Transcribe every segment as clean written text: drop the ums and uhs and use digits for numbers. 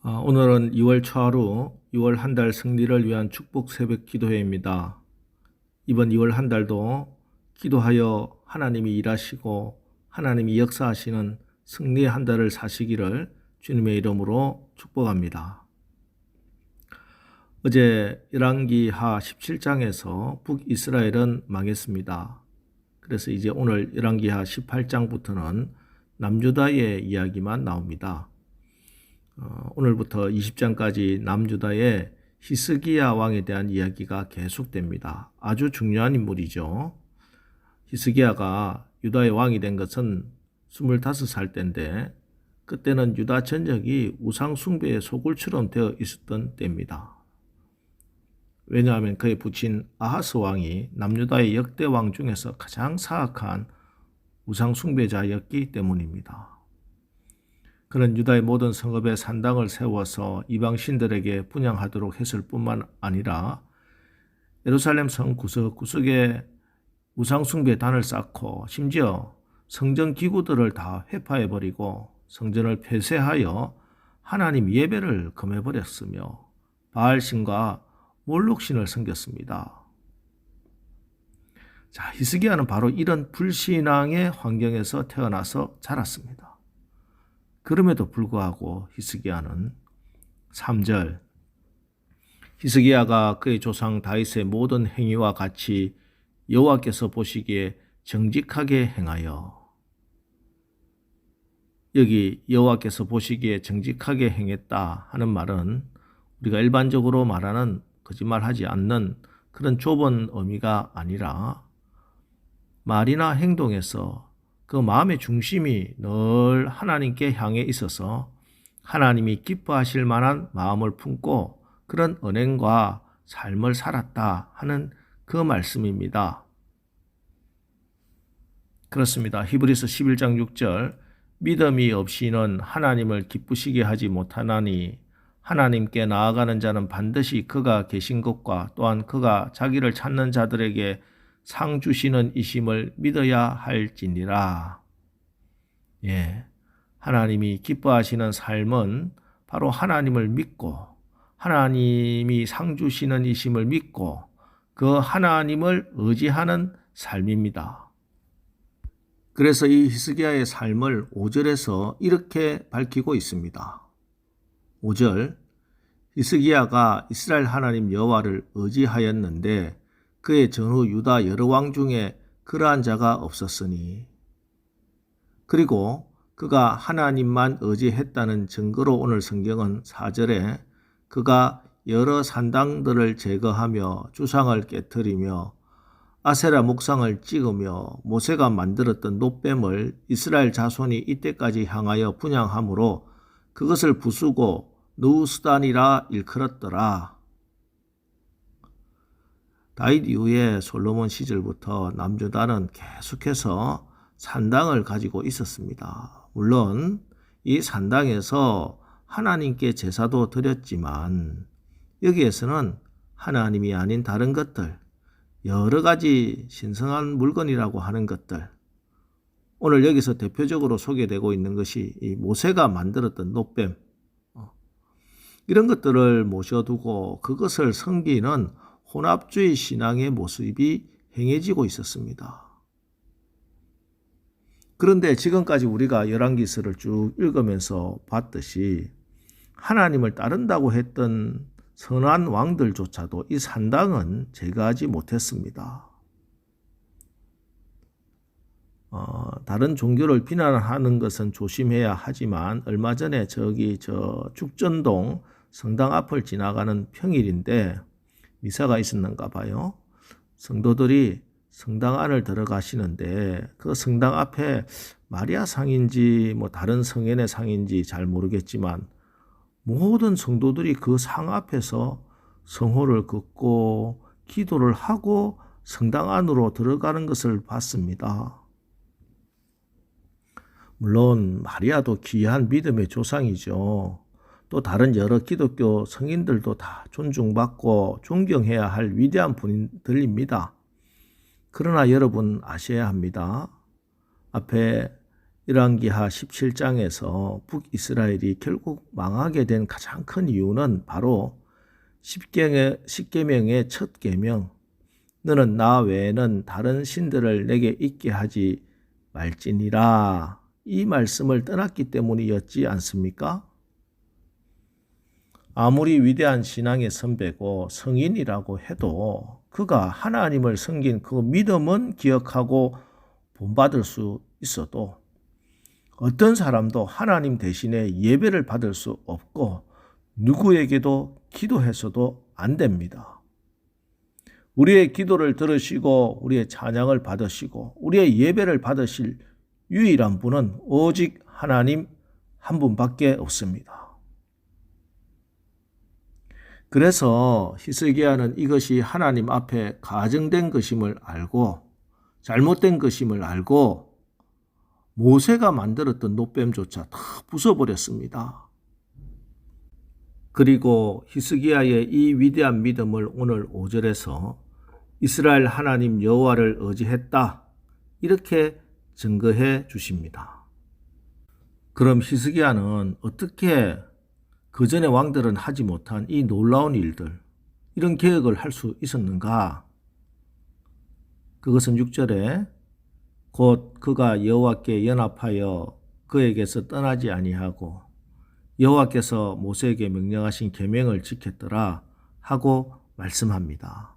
오늘은 2월 초하루 2월 한 달 승리를 위한 축복 새벽 기도회입니다. 이번 2월 한 달도 기도하여 하나님이 일하시고 하나님이 역사하시는 승리의 한 달을 사시기를 주님의 이름으로 축복합니다. 어제 열왕기하 17장에서 북이스라엘은 망했습니다. 그래서 이제 오늘 열왕기하 18장부터는 남유다의 이야기만 나옵니다. 오늘부터 20장까지 남유다의 히스기야 왕에 대한 이야기가 계속됩니다. 아주 중요한 인물이죠. 히스기야가 유다의 왕이 된 것은 25살 때인데 그때는 유다 전역이 우상 숭배의 소굴처럼 되어 있었던 때입니다. 왜냐하면 그의 부친 아하스 왕이 남유다의 역대 왕 중에서 가장 사악한 우상 숭배자였기 때문입니다. 그는 유다의 모든 성읍에 산당을 세워서 이방 신들에게 분향하도록 했을 뿐만 아니라 예루살렘 성 구석구석에 우상 숭배 단을 쌓고 심지어 성전 기구들을 다 회파해버리고 성전을 폐쇄하여 하나님 예배를 금해버렸으며 바알신과 몰록신을 섬겼습니다. 자, 히스기야는 바로 이런 불신앙의 환경에서 태어나서 자랐습니다. 그럼에도 불구하고 히스기야는 3절 히스기야가 그의 조상 다윗의 모든 행위와 같이 여호와께서 보시기에 정직하게 행하여, 여기 여호와께서 보시기에 정직하게 행했다 하는 말은 우리가 일반적으로 말하는 거짓말하지 않는 그런 좁은 의미가 아니라 말이나 행동에서 그 마음의 중심이 늘 하나님께 향해 있어서 하나님이 기뻐하실 만한 마음을 품고 그런 언행과 삶을 살았다 하는 그 말씀입니다. 그렇습니다. 히브리서 11장 6절 믿음이 없이는 하나님을 기쁘시게 하지 못하나니 하나님께 나아가는 자는 반드시 그가 계신 것과 또한 그가 자기를 찾는 자들에게 상 주시는 이심을 믿어야 할지니라. 예, 하나님이 기뻐하시는 삶은 바로 하나님을 믿고 하나님이 상 주시는 이심을 믿고 그 하나님을 의지하는 삶입니다. 그래서 이 히스기야의 삶을 5절에서 이렇게 밝히고 있습니다. 5절 히스기야가 이스라엘 하나님 여호와를 의지하였는데 그의 전후 유다 여러 왕 중에 그러한 자가 없었으니, 그리고 그가 하나님만 의지했다는 증거로 오늘 성경은 4절에 그가 여러 산당들을 제거하며 주상을 깨뜨리며 아세라 목상을 찍으며 모세가 만들었던 놋뱀을 이스라엘 자손이 이때까지 향하여 분향함으로 그것을 부수고 누스단이라 일컬었더라. 다윗 이후에 솔로몬 시절부터 남유다는 계속해서 산당을 가지고 있었습니다. 물론 이 산당에서 하나님께 제사도 드렸지만 여기에서는 하나님이 아닌 다른 것들, 여러 가지 신성한 물건이라고 하는 것들, 오늘 여기서 대표적으로 소개되고 있는 것이 이 모세가 만들었던 놋뱀, 이런 것들을 모셔두고 그것을 섬기는 혼합주의 신앙의 모습이 행해지고 있었습니다. 그런데 지금까지 우리가 열왕기서를 쭉 읽으면서 봤듯이 하나님을 따른다고 했던 선한 왕들조차도 이 산당은 제거하지 못했습니다. 다른 종교를 비난하는 것은 조심해야 하지만 얼마 전에 저 죽전동 성당 앞을 지나가는 평일인데 미사가 있었는가 봐요. 성도들이 성당 안을 들어가시는데 그 성당 앞에 마리아 상인지 다른 성현의 상인지 잘 모르겠지만 모든 성도들이 그 상 앞에서 성호를 긋고 기도를 하고 성당 안으로 들어가는 것을 봤습니다. 물론 마리아도 귀한 믿음의 조상이죠. 또 다른 여러 기독교 성인들도 다 존중받고 존경해야 할 위대한 분들입니다. 그러나 여러분 아셔야 합니다. 앞에 열왕기하 17장에서 북이스라엘이 결국 망하게 된 가장 큰 이유는 바로 십계명의 첫 계명, 너는 나 외에는 다른 신들을 내게 있게 하지 말지니라, 이 말씀을 떠났기 때문이었지 않습니까? 아무리 위대한 신앙의 선배고 성인이라고 해도 그가 하나님을 섬긴 그 믿음은 기억하고 본받을 수 있어도 어떤 사람도 하나님 대신에 예배를 받을 수 없고 누구에게도 기도해서도 안 됩니다. 우리의 기도를 들으시고 우리의 찬양을 받으시고 우리의 예배를 받으실 유일한 분은 오직 하나님 한 분밖에 없습니다. 그래서 히스기야는 이것이 하나님 앞에 가증된 것임을 알고 잘못된 것임을 알고 모세가 만들었던 놋뱀조차 다 부숴버렸습니다. 그리고 히스기야의 이 위대한 믿음을 오늘 5절에서 이스라엘 하나님 여호와를 의지했다, 이렇게 증거해 주십니다. 그럼 히스기야는 어떻게 그 전에 왕들은 하지 못한 이 놀라운 일들, 이런 계획을 할 수 있었는가? 그것은 6절에 곧 그가 여호와께 연합하여 그에게서 떠나지 아니하고 여호와께서 모세에게 명령하신 계명을 지켰더라 하고 말씀합니다.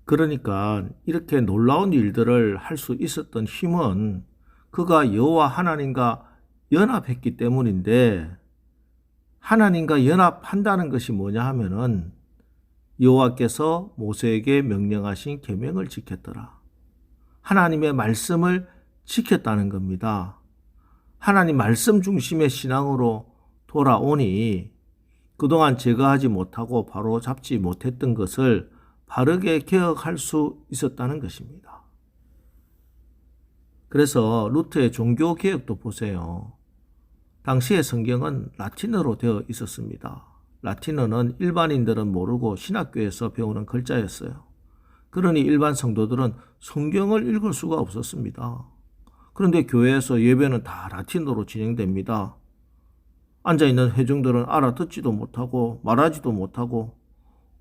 그러니까 이렇게 놀라운 일들을 할 수 있었던 힘은 그가 여호와 하나님과 연합했기 때문인데, 하나님과 연합한다는 것이 뭐냐 하면은 여호와께서 모세에게 명령하신 계명을 지켰더라, 하나님의 말씀을 지켰다는 겁니다. 하나님 말씀 중심의 신앙으로 돌아오니 그동안 제거하지 못하고 바로 잡지 못했던 것을 바르게 개혁할 수 있었다는 것입니다. 그래서 루터의 종교개혁도 보세요. 당시의 성경은 라틴어로 되어 있었습니다. 라틴어는 일반인들은 모르고 신학교에서 배우는 글자였어요. 그러니 일반 성도들은 성경을 읽을 수가 없었습니다. 그런데 교회에서 예배는 다 라틴어로 진행됩니다. 앉아있는 회중들은 알아듣지도 못하고 말하지도 못하고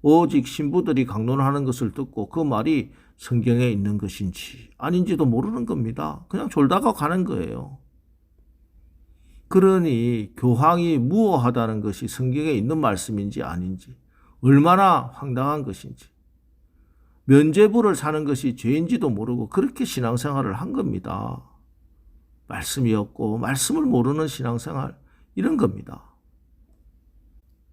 오직 신부들이 강론하는 것을 듣고 그 말이 성경에 있는 것인지 아닌지도 모르는 겁니다. 그냥 졸다가 가는 거예요. 그러니 교황이 무오하다는 것이 성경에 있는 말씀인지 아닌지, 얼마나 황당한 것인지, 면죄부를 사는 것이 죄인지도 모르고 그렇게 신앙생활을 한 겁니다. 말씀이 없고 말씀을 모르는 신앙생활, 이런 겁니다.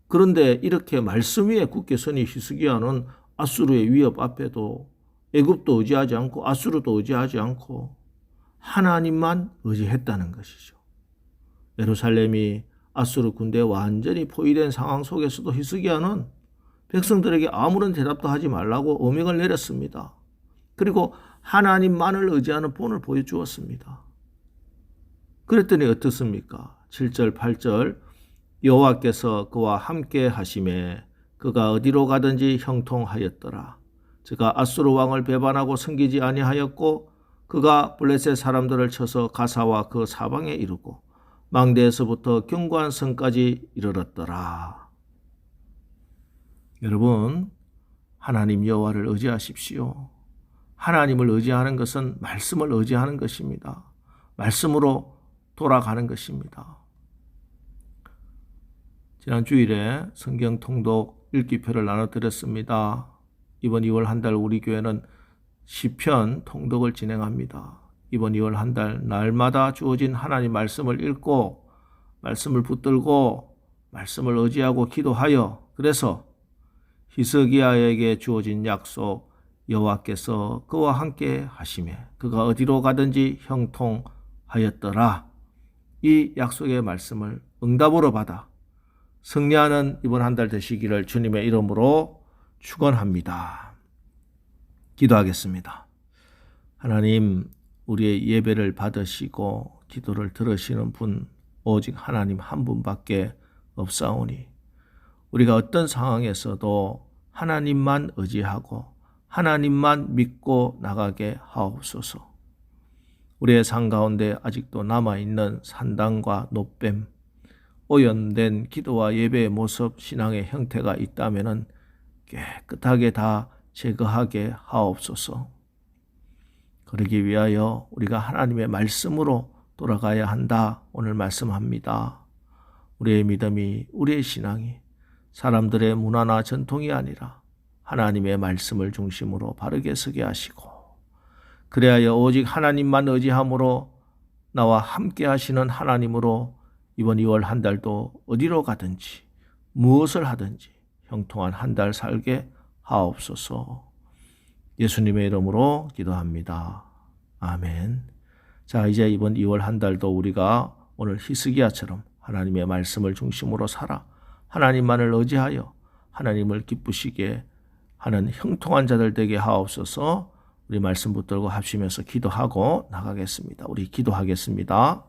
그런데 이렇게 말씀 위에 굳게 서니 히스기야는 아수르의 위협 앞에도 애굽도 의지하지 않고 아수르도 의지하지 않고 하나님만 의지했다는 것이죠. 예루살렘이 아수르 군대에 완전히 포위된 상황 속에서도 히스기야는 백성들에게 아무런 대답도 하지 말라고 어명을 내렸습니다. 그리고 하나님만을 의지하는 본을 보여주었습니다. 그랬더니 어떻습니까? 7절, 8절, 여호와께서 그와 함께 하심에 그가 어디로 가든지 형통하였더라. 그가 아수르 왕을 배반하고 섬기지 아니하였고 그가 블레셋 사람들을 쳐서 가사와 그 사방에 이르고 망대에서부터 견고한 성까지 이르렀더라. 여러분, 하나님 여호와를 의지하십시오. 하나님을 의지하는 것은 말씀을 의지하는 것입니다. 말씀으로 돌아가는 것입니다. 지난 주일에 성경 통독 읽기표를 나눠드렸습니다. 이번 2월 한 달 우리 교회는 시편 통독을 진행합니다. 이번 2월 한 달 날마다 주어진 하나님 말씀을 읽고 말씀을 붙들고 말씀을 의지하고 기도하여, 그래서 히스기야에게 주어진 약속, 여호와께서 그와 함께 하시매 그가 어디로 가든지 형통하였더라, 이 약속의 말씀을 응답으로 받아 승리하는 이번 한 달 되시기를 주님의 이름으로 축원합니다. 기도하겠습니다. 하나님, 우리의 예배를 받으시고 기도를 들으시는 분 오직 하나님 한 분밖에 없사오니 우리가 어떤 상황에서도 하나님만 의지하고 하나님만 믿고 나가게 하옵소서. 우리의 삶 가운데 아직도 남아있는 산당과 노뱀, 오염된 기도와 예배의 모습, 신앙의 형태가 있다면 깨끗하게 다 제거하게 하옵소서. 그러기 위하여 우리가 하나님의 말씀으로 돌아가야 한다. 오늘 말씀합니다. 우리의 믿음이, 우리의 신앙이 사람들의 문화나 전통이 아니라 하나님의 말씀을 중심으로 바르게 서게 하시고, 그래야 오직 하나님만 의지함으로 나와 함께 하시는 하나님으로 이번 2월 한 달도 어디로 가든지 무엇을 하든지 형통한 한 달 살게 하옵소서. 예수님의 이름으로 기도합니다. 아멘. 자, 이제 이번 2월 한 달도 우리가 오늘 히스기야처럼 하나님의 말씀을 중심으로 살아 하나님만을 의지하여 하나님을 기쁘시게 하는 형통한 자들 되게 하옵소서. 우리 말씀 붙들고 합심해서 기도하고 나가겠습니다. 우리 기도하겠습니다.